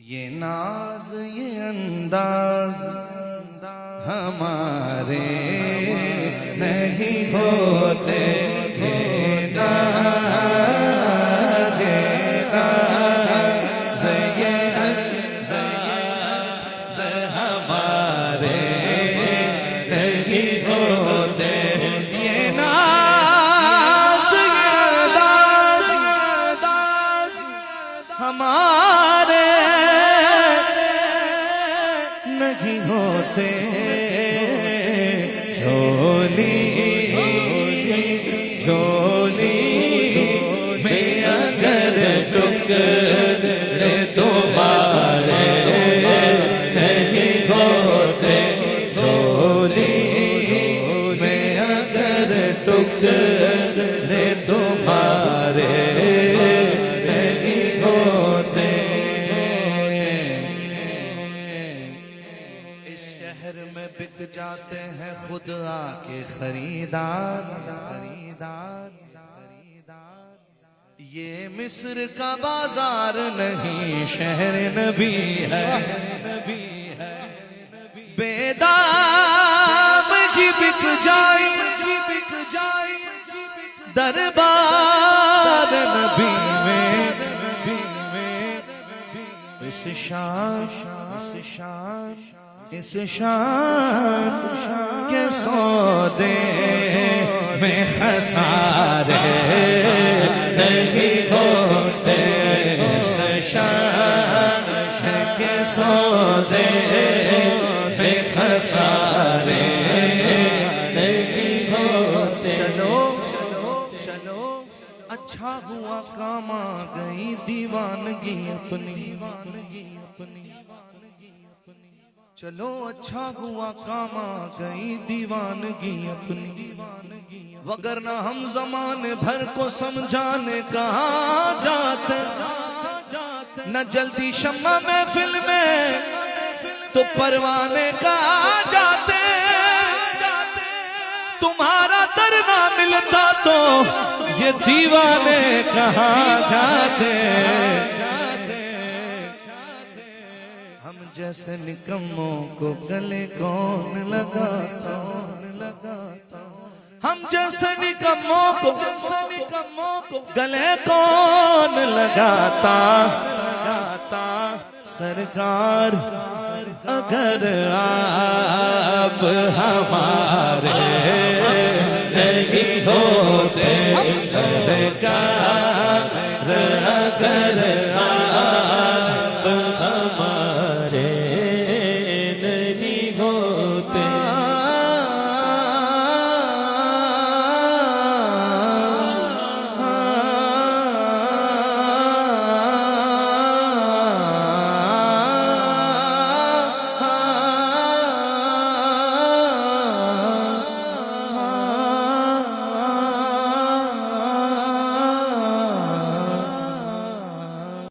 ये नाज ये अंदाज हमारे नहीं होते, ये नाज ये अंदाज हमारे नहीं होते, ये नाज ये अंदाज हमारे नहीं होते। झोली झोली में अगर टुकड़े तुम्हारे नहीं होते, झोली में अगर टुकड़े तुम्हारे नहीं होते। इस शहर में बिक जाते हैं खुद आके खरीदार खरीदार खरीदार। ये मिस्र का बाजार नहीं शहर नबी है, नबी है। बेदाम की बिक जाए दरबार नबी में, इस शान इस शान के सौदे में खसारे नहीं होते, इस शान के सौदे में खसारे नहीं होते। चलो चलो अच्छा हुआ काम आ गई दीवानगी अपनी, चलो अच्छा हुआ काम आ गई दीवानगी अपनी, वगरना हम जमाने भर को समझाने कहाँ जाते, न जल्दी शम्मा महफिल में तो परवाने कहाँ जाते। तुम्हारा दर ना मिलता तो ये दीवाने कहाँ जाते। हम जैसे निकम्मों को गले कौन लगाता, हम जैसे निकम्मों को गले कौन लगाता। सरकार अगर आप हमारे